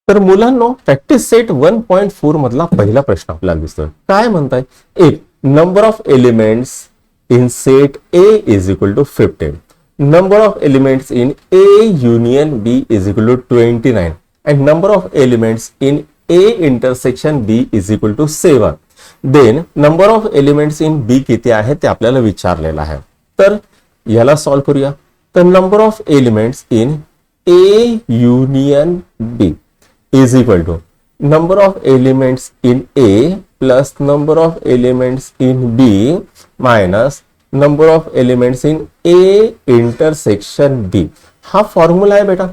तर मुलांनो practice set 1.4 मधला पहिला प्रश्न आपल्याला दिसतोय. काय म्हणताय? एक number of elements in set A is equal to 15. Number of elements in A union B is equal to 29 and number of elements in A intersection B is equal to 7. Then number of elements in B किती आहे ते आपल्याला विचारलेलं आहे. तर याला solve करूया. तर number of elements in A union B is equal to number of elements in A plus number of elements in B minus number of elements in a intersection b. हा फॉर्म्युला आहे बेटा.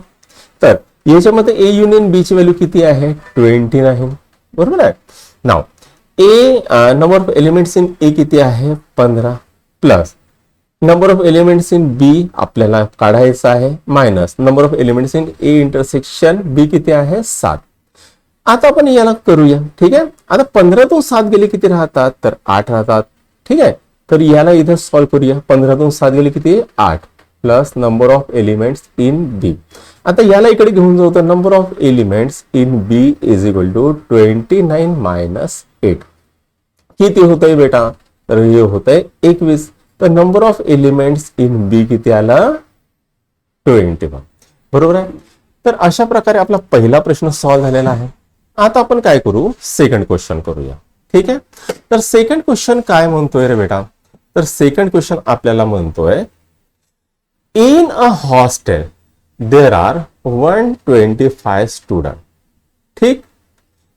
तर याच्यामध्ये A union बी ची value किती आहे? 29. बरोबर आहे. नाव a number of elements in a किती आहे? 15 plus number of elements in b आपल्याला काढायचा आहे minus number of elements in a intersection b किती आहे? 7. आता आपण याला करूया. ठीक आहे. आता 15 तून 7 गेले किती राहतात? तर 8 राहतात. ठीक आहे. तर याला इथं सॉल्व करूया. 15 तून 7 गेले किती? 8 plus number of elements in b. आता याला इकडे घेऊन जाऊ तर number of elements in b is equal to 29 minus 8 किती होतंय बेटा? तर हे होतंय 21. तर number of elements in b किती आला? 21. बरोबर आहे. तर अशा प्रकारे आपला पहिला प्रश्न सॉल्व झालेला आहे. आता आपण काय करू? सेकंड क्वेश्चन करूया. ठीक आहे. तर सेकंड क्वेश्चन काय म्हणतोय रे बेटा? तर सेकंड क्वेश्चन आपल्याला म्हणतोय in a hostel there are 125 student. ठीक.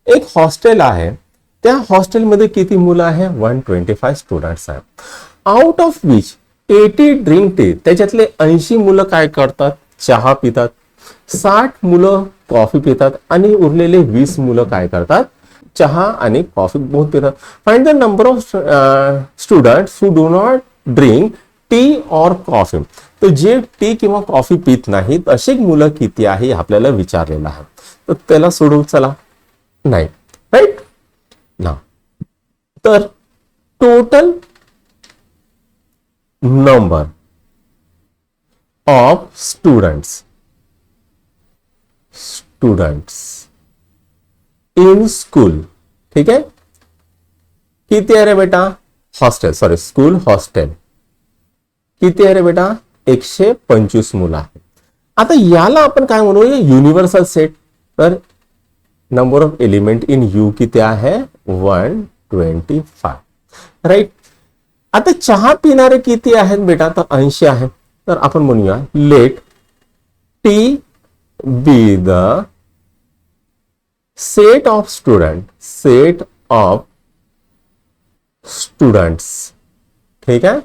एक हॉस्टेल आहे. त्या हॉस्टेलमध्ये किती मुलं आहे? 125 स्टुडंट्स आहेत. Out of which 80 drink tea. त्याच्यातले 80 मुलं काय करतात? चहा पितात. 60 मुलं कॉफी पितात आणि उरलेले 20 मुलं काय करतात? चहा आणि कॉफी बोथ पितात. Find the number of students who do not drink tea और कॉफी. तर जे टी किंवा कॉफी पित नाहीत अशी मुलं किती आहे आपल्याला विचारलेलं आहे. तर त्याला सोडवू चला. नाही. राईट ना. तर total number of students in school. ठीक आहे. किती आहे रे बेटा? हॉस्टेल सॉरी स्कूल हॉस्टेल किती आहे रे बेटा? 125 मुलं आहेत. आता याला आपण काय म्हणूया? Universal set. तर number of element in u किती आहे? 125. राईट. आता चहा पिणारे किती आहेत बेटा? तर 80 आहेत. तर आपण म्हणूया let T be the set of students. ठीक है.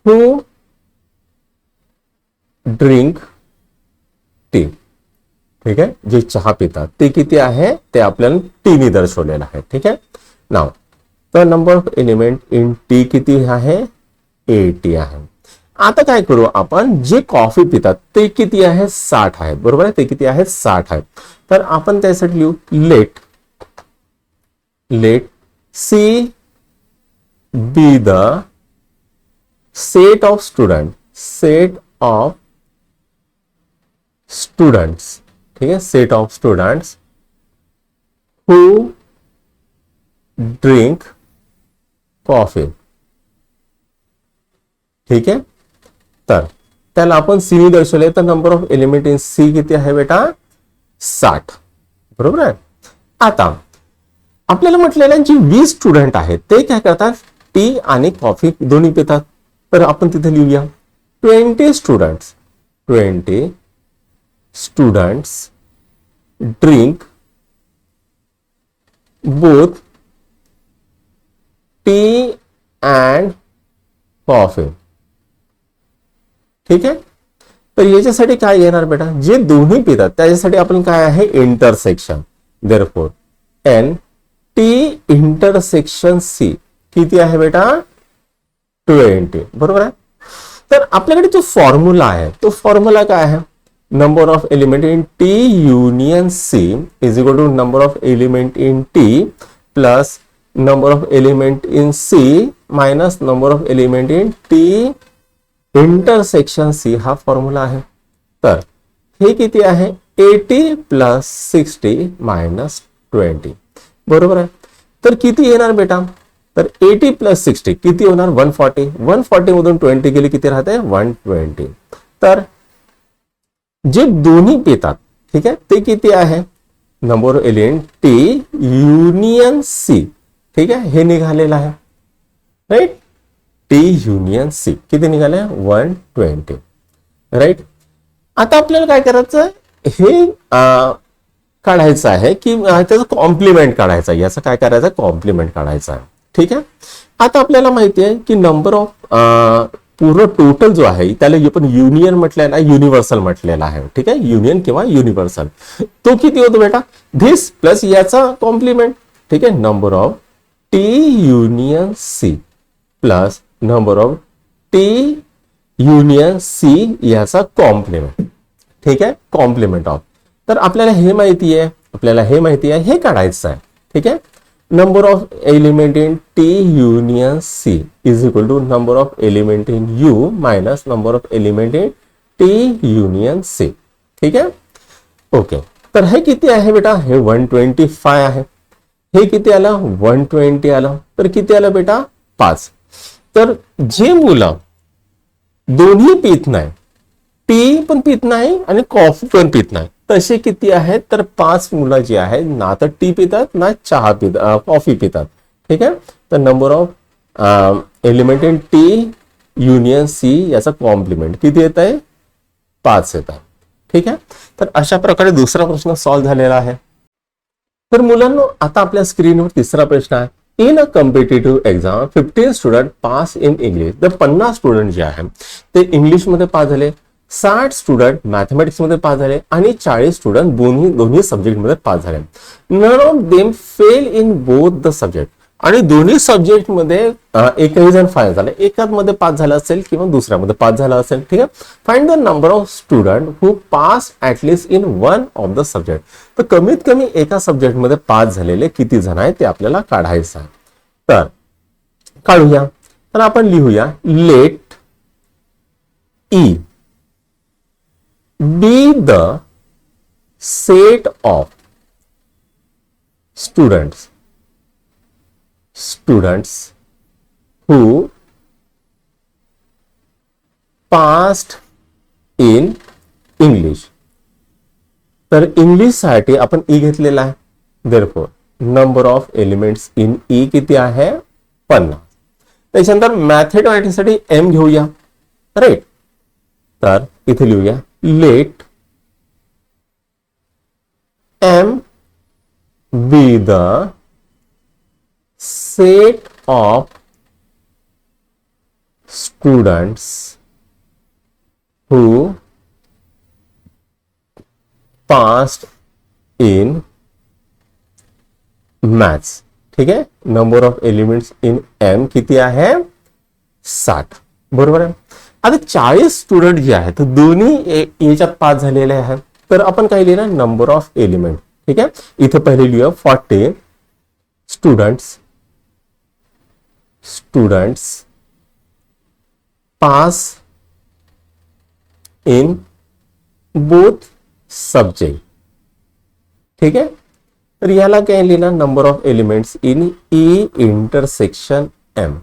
who drink tea. ठीक है. जे चहा पितात ते किती आहे? ते आपल्याला टी ने दर्शवलेलं आहे. ठीक आहे. नाव तर number of element in T किती आहे? 80 आहे. आता काय करू आपण? जे कॉफी पितात ते किती आहे? 60 आहेत. बरोबर आहे. ते किती आहेत? 60 आहेत. तर आपण त्यासाठी लिहू let C be the set of students. ठीक आहे. Set of students who drink coffee. ठीक आहे. तर त्याला आपण सी ने दर्शवले. तर number of element in C किती आहे बेटा? 60. बरोबर आहे. आता आपल्याला म्हटलेल्या जी 20 स्टुडंट आहेत ते काय करतात? टी आणि कॉफी दोन्ही पितात. तर आपण तिथे लिहूया 20 students drink both T and coffee. ठीक आहे. तर याच्यासाठी काय येणार बेटा? जे दोन्ही पितात त्याच्यासाठी आपण काय आहे? Intersection. Therefore n T intersection C किती आहे बेटा? 20. बरोबर आहे. तर आपल्याकडे जो फॉर्म्युला आहे तो फॉर्म्युला काय आहे? Number of element in T union C is equal to number of element in T plus number of element in C minus number of element in T intersection C. हा formula आहे. तर हे किती आहे? 80 plus 60 minus 20, बरोबर आहे. तर किती येणार बेटा, तर 80 प्लस 60 किती होणार 140, 140 मधून 20 गेले किती राहते 120. तर जे दोन्ही पितात, ठीक आहे, ते किती आहे, number of element T union C, ठीक आहे, हे निघालेलं आहे, राईट. टी युनियन सी किती निघाले 120, राईट. आता आपल्याला काय करायचं, हे काढायचं आहे की त्याचं कॉम्प्लिमेंट काढायचं आहे, याचं काय करायचं कॉम्प्लिमेंट काढायचं आहे, ठीक आहे. आता आपल्याला माहिती आहे की नंबर ऑफ पूर्ण टोटल जो आहे त्याला आपण युनियन म्हटलेला आहे, युनिव्हर्सल म्हटलेला आहे, ठीक आहे, युनियन किंवा युनिव्हर्सल. तो किती होतो बेटा, धिस प्लस याचा कॉम्प्लिमेंट, ठीक आहे, number of T union C plus number of T union C याचा कॉम्प्लिमेंट, ठीक आहे, कॉम्प्लिमेंट ऑफ. तर आपल्याला हे माहिती आहे, हे काढायचं आहे, ठीक आहे. Number of element in T union C is equal to number of element in U minus number of element in T union C, ठीक आहे. ओके, तर हे किती आहे बेटा, हे 125 आहे, हे किती आलं 120 आलं, तर किती आलं बेटा 5. तर जे मुलं दोन्ही पित नाही, टी पण पित नाही आणि कॉफी पण पित नाही, तसे किती आहेत, तर 5 मुलं जी आहेत ना तर टी पितात ना चहा पितात, कॉफी पितात, ठीक आहे. तर number of element in T union C याचा कॉम्प्लिमेंट किती येत आहे 5 येतात, ठीक आहे. तर अशा प्रकारे दुसरा प्रश्न सॉल्व्ह झालेला आहे. तर मुलांनो आता आपल्या स्क्रीनवर तिसरा प्रश्न आहे. In a competitive exam 15 student pass in English. तर 50 स्टुडंट जे आहे ते इंग्लिशमध्ये पास झाले, 60 स्टुडंट मॅथमॅटिक्स मध्ये पास झाले आणि 40 स्टुडंट दोन्ही सब्जेक्ट मध्ये पास झाले. None of them fail in both the subject. आणि दोन्ही सब्जेक्ट मध्ये एकही जण फेल झाले, एकाच मध्ये पास झाला असेल किंवा दुसऱ्यामध्ये पास झाला असेल, ठीक आहे. Find the number of student who pass at least in one of the subject. तर कमीत कमी एका सब्जेक्ट मध्ये पास झालेले किती जण आहेत ते आपल्याला काढायचं आहे. तर काढूया. तर आपण लिहूया let E be the set of students who passed in English. तर इंग्लिश साठी आपण ई घेतलेला आहे, therefore number of elements in E किती आहे 50. त्याच्यानंतर मॅथेमॅटिक्स साठी एम घेऊया, राईट. तर इथे लिहूया let M be the set of students who passed in maths. ठीक आहे. Number of elements in M किती आहे 60, बरोबर आहे. आता 40 स्टुडंट जे आहेत दोन्ही याच्यात पास झालेले आहेत. तर आपण काय लिहिणार नंबर ऑफ एलिमेंट, ठीक आहे. इथे पहिले लिहूया 40 students pass in both subject, ठीक आहे. तर याला काय लिहिणार number of elements in E intersection M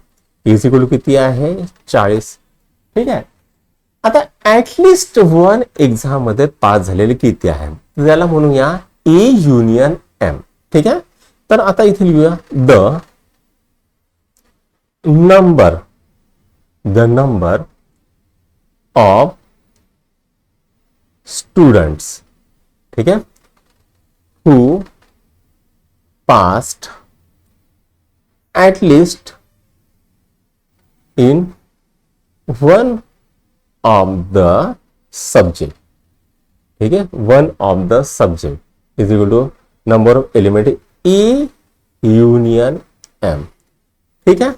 is equal to किती आहे 40, ठीक आहे. आता ऍटलिस्ट वन एक्झाम मध्ये पास झालेले किती आहे त्याला म्हणूया ए युनियन एम, ठीक आहे. तर आता इथे लिहूया द नंबर ऑफ स्टुडंट्स, ठीक आहे, हु passed at least in one of the subject, ठीक है. one of the subject is equal to number of element E union M, ठीक है.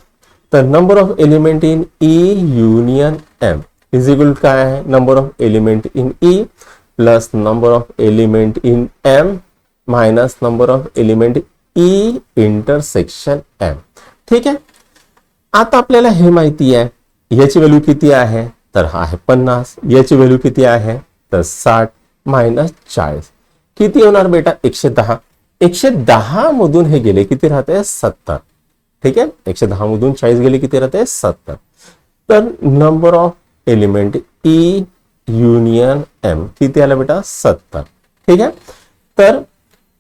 तर number of element in E union M is equal to काय आहे number of element in E plus number of element in M minus number of element E intersection M, ठीक आहे. आता आपल्याला हे माहिती आहे याची व्हॅल्यू किती आहे तर हा आहे 50, याची व्हॅल्यू किती आहे तर 60, -40 किती होणार बेटा 110. 110 मधून हे गेले किती राहते 70. ठीक आहे, 110 मधून 40 गेले किती राहते 70. तर number of element E union M किती आला बेटा 70. ठीक आहे, तर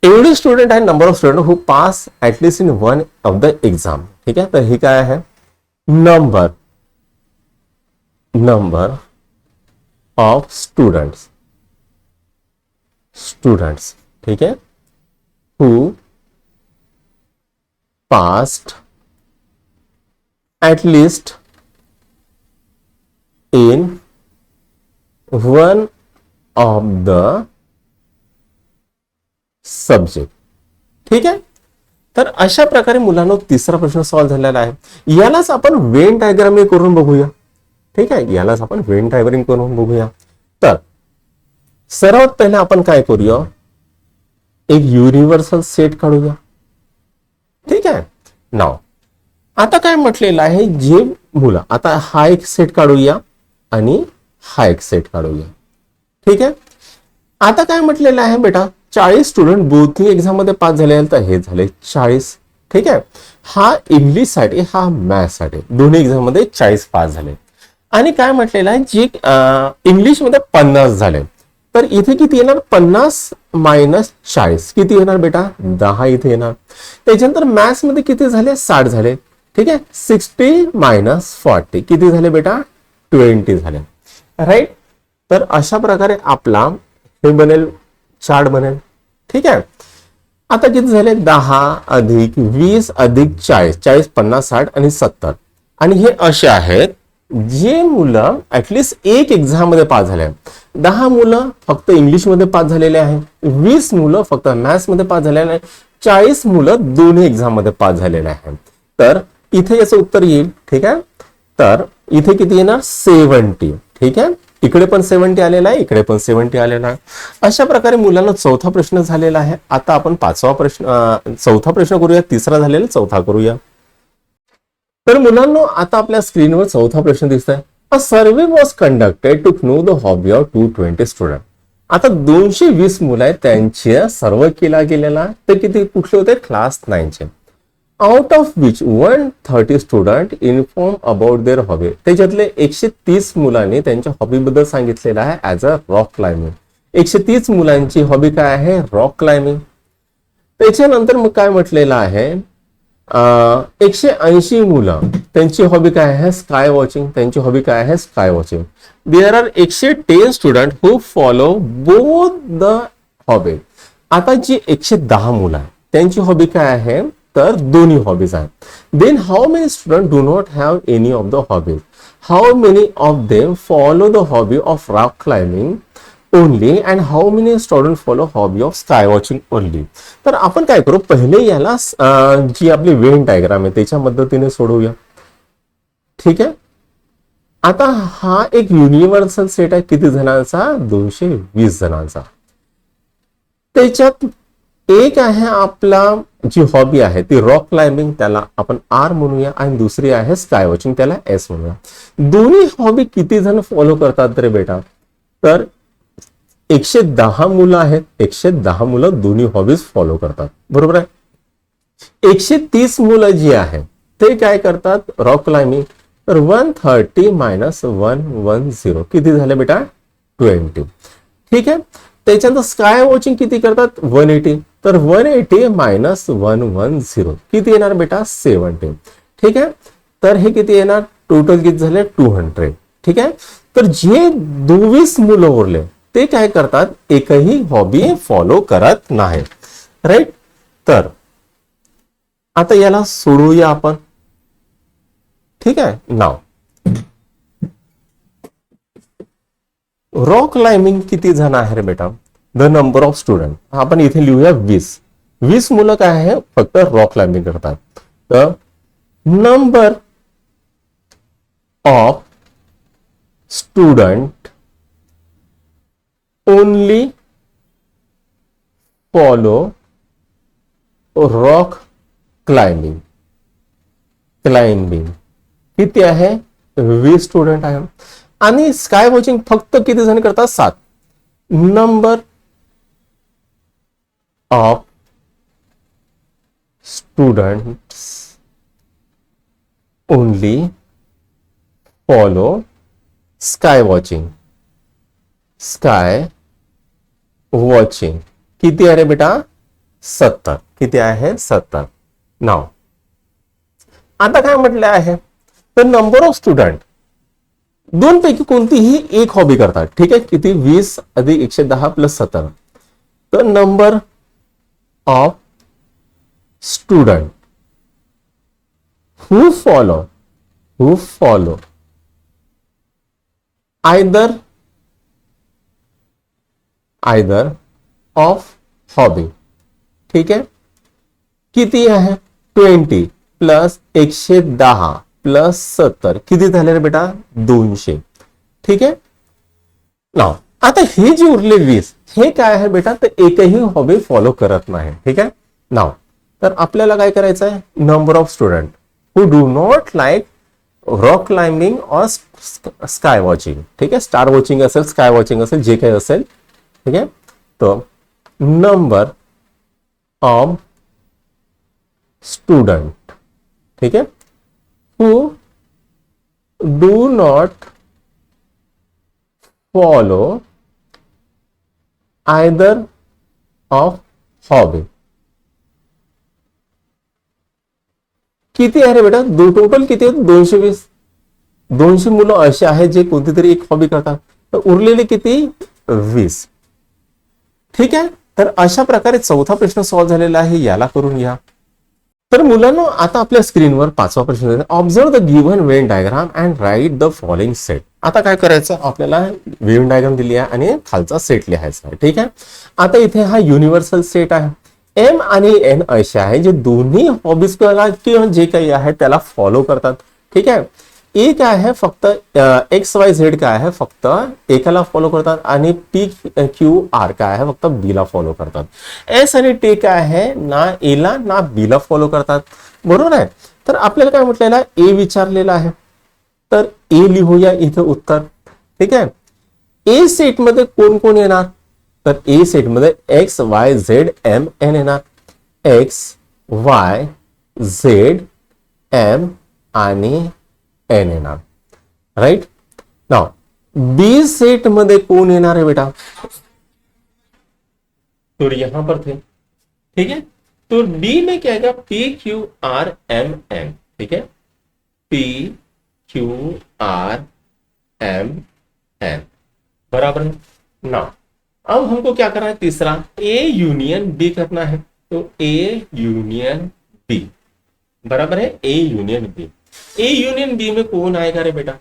एवढे स्टुडंट आहे number of student who pass at least in one of the exam. ठीक आहे, तर हे काय आहे नंबर ऑफ स्टुडंट्स. ठीक है, who passed at least in one of the subject. ठीक आहे, तर अशा प्रकारे मुलांनो तिसरा प्रश्न सॉल्व्ह झालेला आहे. यालाच आपण वेन डायग्राम करून बघूया. ठीक आहे, यालाच आपण वेन डायग्राम करून बघूया. तर सर्वात पहिले आपण काय करूया, एक युनिव्हर्सल सेट काढूया. ठीक आहे, नाव आता काय म्हटलेलं आहे, जे मुलं, आता हा एक सेट काढूया आणि हा एक सेट काढूया. ठीक आहे, आता काय म्हटलेलं आहे बेटा 40 स्टुडंट बोथी एक्झाम मध्ये पास झाले, तर हे झाले 40. ठीक आहे, हा इंग्लिश साठी हा मॅथ्स साठी दोन्ही एक्झाम मध्ये 40 पास झाले. आणि काय म्हटलेलं आहे, जे इंग्लिश मध्ये 50 झाले, तर इथे किती येणार 50 - 40 किती येणार बेटा 10 इथे येणार. त्याच्यानंतर मॅथ्स मध्ये किती झाले 60 झाले. ठीक आहे, 60 - 40 किती झाले बेटा 20 झाले. राईट, तर अशा प्रकारे आपला हे बनेल, चार्ट बनेल. ठीक आहे, आता किती झाले 10 + 20 + 40, 40 50 60 आणि 70. आणि हे असे आहेत जे मुलं ऍटलीस्ट एक एक्झाम मध्ये पास झाले. 10 मुलं फक्त इंग्लिश मध्ये पास झालेले आहे, 20 मुलं फक्त मॅथ्स मध्ये पास झालेले आहे, 40 मुलं दोन्ही एक्झाम मध्ये पास झालेले आहेत. तर इथे याचं उत्तर येईल. ठीक आहे, तर इथे किती येणार 70. ठीक आहे, इकडे पण 70 आलेला आहे, इकडे पण 70 आलेला आहे. अशा प्रकारे मुलांना चौथा प्रश्न झालेला आहे. आता आपण चौथा प्रश्न करूया, तिसरा झालेला चौथा करूया. तर मुलांनो आता आपल्या स्क्रीनवर चौथा प्रश्न दिसतोय. A survey was conducted to know the hobby of 220 student. आता 220 मुलं आहेत, त्यांचे सर्व केला गेलेला, तर किती कुठले होते क्लास 9चे. Out of which 130 student inform about their hobby. त्याच्यातले 130 मुलांनी त्यांच्या हॉबी बद्दल सांगितलेलं आहे ऍज अ रॉक क्लाइम्बिंग. 130 मुलांची हॉबी काय आहे रॉक क्लाइम्बिंग. त्याच्यानंतर मग काय म्हटलेलं आहे 180 मुलं त्यांची हॉबी काय आहे स्काय वॉचिंग. त्यांची हॉबी काय आहे sky watching. There are 110 student who follow both the hobby. आता जी 110 मुलं आहेत त्यांची हॉबी काय आहे तर दोन्ही हॉबीज आहेत. Then how many student do not have any of the hobbies. How many of them follow the hobby of rock climbing only and how many student follow hobby of sky watching only. तर आपण काय करू पहिले याला जी आपली Venn diagram आहे त्याच्या मदतीने सोडवूया. ठीक आहे, आता हा एक युनिव्हर्सल सेट आहे किती जणांचा 220 जणांचा. त्याच्यात एक आहे आपला जी हॉबी आहे ती रॉक क्लाइम्बिंग, त्याला आपण आर म्हणूया, आणि दुसरी आहे स्काय वॉचिंग, त्याला एस म्हणूया. दोन्ही हॉबी किती जण फॉलो करतात रे बेटा तर 110 मुलं आहेत. 110 मुलं दोन्ही हॉबीज फॉलो करतात, बरोबर आहे. 130 मुलं जी आहेत ते काय करतात रॉक क्लाइम्बिंग. तर 130 - 110 किती झाले बेटा 20. ठीक आहे, त्याच्यानंतर स्काय वॉचिंग किती करतात 180. तर 180 - 110 किती येणार बेटा 70. ठीक आहे, तर हे किती येणार टोटल किती झाले 200. ठीक आहे, तर जे 22 मुलं उरले ते काय करतात एकही हॉबी फॉलो करत नाही. राईट, तर आता याला सोडवूया आपण. ठीक आहे, नाव रॉक क्लाइम्बिंग किती जण आहे रे बेटा द नंबर ऑफ स्टुडंट आपण इथे लिहूया 20 मुलं काय आहे फक्त रॉक क्लाइम्बिंग करतात. तर number of student only follow rock climbing किती आहे 20 स्टुडंट आहे. आणि स्काय वॉचिंग फक्त किती जण करतात 7. Number of students only follow sky watching. Sky watching किती आहे रे बेटा? 70. किती आहे? 70. नाव आता काय म्हटलं आहे, तर नंबर ऑफ स्टुडंट दोन पैकी कोणतीही एक हॉबी करतात. ठीक आहे, किती? 20 अधिक 110 प्लस 70. तर number of student who follow either of hobby. ठीक आहे, किती आहे? 20 प्लस 110 प्लस 70 किती झाले रे बेटा? 200. ठीक आहे ना. आता हे जे उरले 20 हे काय आहे बेटा? तर एकही हॉबी फॉलो करत नाही. ठीक आहे नाव. तर आपल्याला काय करायचं आहे? Number of student who do not like rock climbing और स्काय वॉचिंग. ठीक आहे, स्टार वॉचिंग असेल, स्काय वॉचिंग असेल, जे काही असेल. ठीक आहे, तो नंबर ऑफ स्टूडेंट, ठीक है, who do not follow either of hobby. किती आहे रे बेटा? टोटल किती आहेत? 220. 200 मुलं असे आहेत जे कोणती तरी एक हॉबी करतात. तर उरलेले किती? 20. ठीक आहे, तर अशा प्रकारे चौथा प्रश्न सॉल्व्ह झालेला आहे. याला करून घ्या. तर मुलांना आता आपल्या स्क्रीनवर पाचवा प्रश्न, observe the given Venn diagram and write the following set. आता काय करायचं, आपल्याला वेव्ह डायग्राम दिली आहे आणि खालचा सेट लिहायचा आहे. ठीक आहे, आता इथे हा युनिव्हर्सल सेट आहे. एम आणि एन असे आहे जे दोन्ही हॉबीज किंवा जे काही आहे त्याला फॉलो करतात. ठीक आहे, ए काय आहे? फक्त एक्स वाय झेड काय आहे? फक्त एकाला फॉलो करतात. आणि पी क्यू आर काय आहे? फक्त बी ला फॉलो करतात. एस आणि टी काय आहे? ना ए ला ना बी ला फॉलो करतात. बरोबर आहे. तर आपल्याला काय म्हटलेलं आहे? ए विचारलेलं आहे, तर ए लिहूया इथे उत्तर. ठीक आहे, ए सेट मध्ये कोण कोण येणार? तर ए सेट मध्ये X Y Z M N येणार. एक्स वाय झेड एम आणि एन येणार. राइट नाउ बी सेट मध्ये कौन येणार है बेटा? तो यहां पर थे. ठीक है, तो डी में क्या आएगा? P Q R M N. ठीक है, P Q R M N बराबर है ना. अब हमको क्या करना है? तीसरा ए यूनियन बी करना है. तो ए यूनियन बी बराबर है A union B. A union बी में कौन आएगा रे बेटा?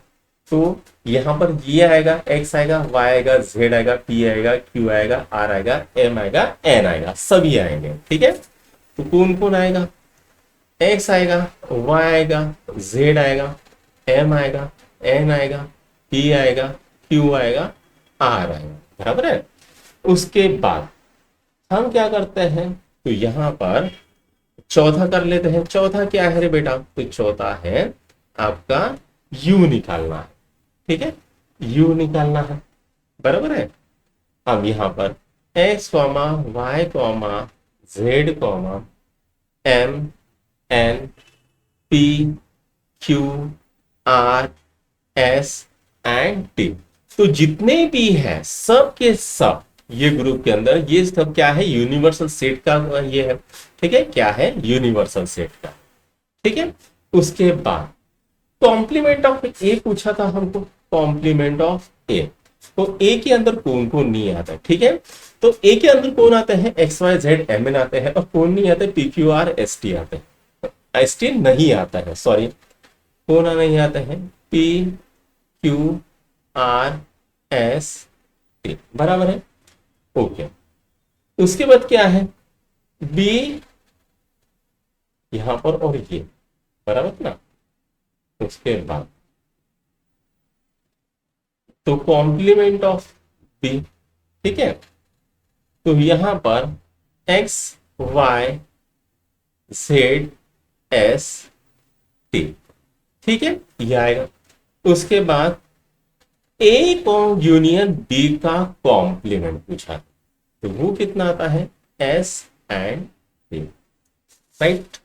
तो यहां पर ये आएगा, एक्स आएगा, वाई आएगा, जेड आएगा, पी आएगा, क्यू आएगा, आर आएगा, एम आएगा, एन आएगा, सभी आएंगे. ठीक है, तो कौन कौन आएगा? एक्स आएगा, वाई आएगा, जेड आएगा, एम आएगा, एन आएगा, पी आएगा, क्यू आएगा, आर आएगा. बराबर है. उसके बाद हम क्या करते हैं? तो यहां पर चौथा कर लेते हैं. चौथा क्या है रे बेटा? तो चौथा है आपका यू निकालना है. ठीक है, यू निकालना है. बराबर है. अब यहां पर x comma y comma z comma m n p Q R s and t. तो जितने भी है सब के सब ये ग्रुप के अंदर, ये सब क्या है? यूनिवर्सल सेट का ये है. ठीक है, क्या है? यूनिवर्सल सेट का. ठीक है, उसके बाद कॉम्प्लीमेंट ऑफ ए पूछा था हमको. कॉम्प्लीमेंट ऑफ ए, तो ए के अंदर कौन कौन नहीं आता है? ठीक है, तो ए के अंदर कौन आते हैं? X Wai Z M N आते हैं. और कौन नहीं आते? P Q R S T आते हैं. एस टी नहीं आता है, सॉरी. कौन नहीं आते हैं? P Q R S T. बराबर है. ओके, उसके बाद क्या है? बी यहां पर और ये. बराबर ना. उसके बाद तो कॉम्प्लीमेंट ऑफ बी. ठीक है, तो यहां पर x Wai z s t. ठीक है, ये आएगा. उसके बाद ए यूनियन बी का कॉम्प्लीमेंट पूछा तो वो कितना आता है, एस एंड बी, राइट।